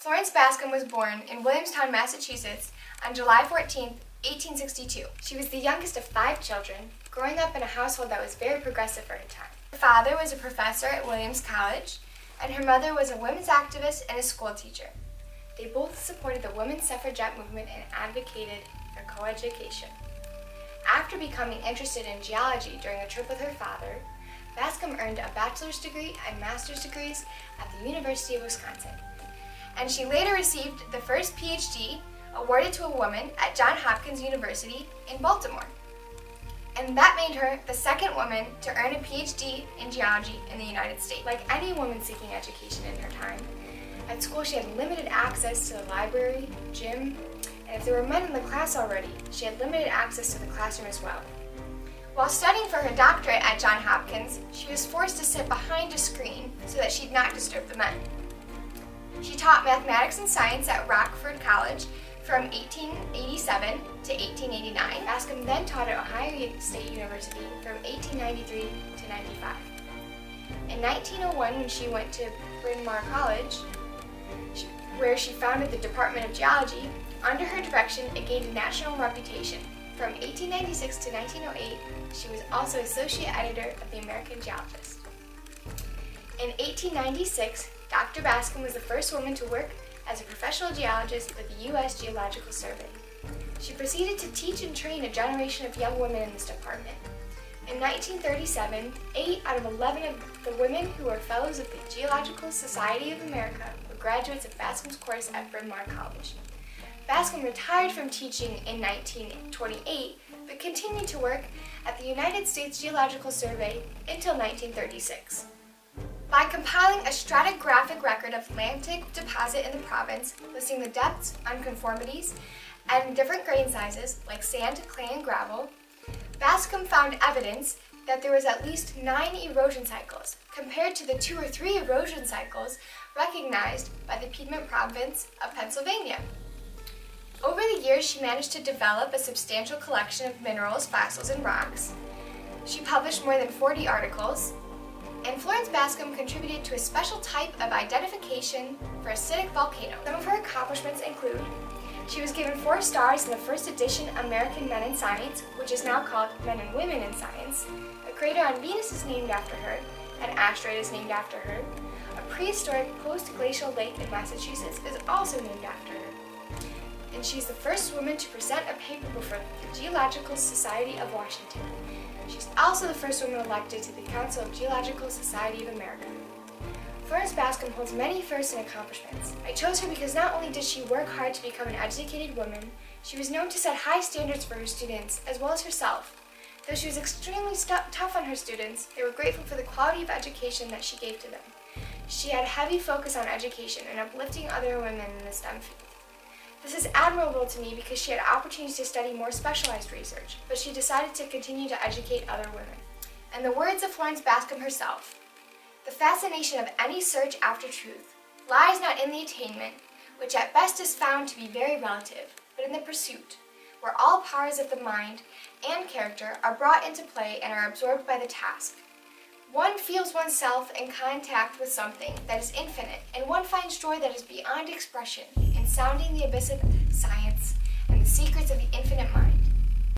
Florence Bascom was born in Williamstown, Massachusetts on July 14, 1862. She was the youngest of 5 children, growing up in a household that was very progressive for her time. Her father was a professor at Williams College, and her mother was a women's activist and a school teacher. They both supported the women's suffragette movement and advocated for coeducation. After becoming interested in geology during a trip with her father, Bascom earned a bachelor's degree and master's degrees at the University of Wisconsin. And she later received the first PhD awarded to a woman at Johns Hopkins University in Baltimore. And that made her the second woman to earn a PhD in geology in the United States. Like any woman seeking education in her time, at school she had limited access to the library, gym, and if there were men in the class already, she had limited access to the classroom as well. While studying for her doctorate at Johns Hopkins, she was forced to sit behind a screen so that she'd not disturb the men. She taught mathematics and science at Rockford College from 1887 to 1889. Bascom then taught at Ohio State University from 1893 to 95. In 1901, when she went to Bryn Mawr College, where she founded the Department of Geology, under her direction it gained a national reputation. From 1896 to 1908, she was also associate editor of the American Geologist. In 1896, Dr. Bascom was the first woman to work as a professional geologist with the U.S. Geological Survey. She proceeded to teach and train a generation of young women in this department. In 1937, 8 out of 11 of the women who were fellows of the Geological Society of America were graduates of Bascom's course at Bryn Mawr College. Bascom retired from teaching in 1928, but continued to work at the United States Geological Survey until 1936. By compiling a stratigraphic record of Atlantic deposit in the province, listing the depths, unconformities, and different grain sizes, like sand, clay, and gravel, Bascom found evidence that there was at least 9 erosion cycles, compared to the 2 or 3 erosion cycles recognized by the Piedmont province of Pennsylvania. Over the years, she managed to develop a substantial collection of minerals, fossils, and rocks. She published more than 40 articles, and Florence Bascom contributed to a special type of identification for acidic volcano. Some of her accomplishments include: she was given 4 stars in the first edition American Men in Science, which is now called Men and Women in Science. A crater on Venus is named after her. An asteroid is named after her. A prehistoric post-glacial lake in Massachusetts is also named after her. And she's the first woman to present a paper before the Geological Society of Washington. She's also the first woman elected to the Council of Geological Society of America. Florence Bascom holds many firsts and accomplishments. I chose her because not only did she work hard to become an educated woman, she was known to set high standards for her students as well as herself. Though she was extremely tough on her students, they were grateful for the quality of education that she gave to them. She had a heavy focus on education and uplifting other women in the STEM field. This is admirable to me because she had opportunities to study more specialized research, but she decided to continue to educate other women. In the words of Florence Bascom herself, "The fascination of any search after truth lies not in the attainment, which at best is found to be very relative, but in the pursuit, where all powers of the mind and character are brought into play and are absorbed by the task. One feels oneself in contact with something that is infinite, and one finds joy that is beyond expression in sounding the abyss of science and the secrets of the infinite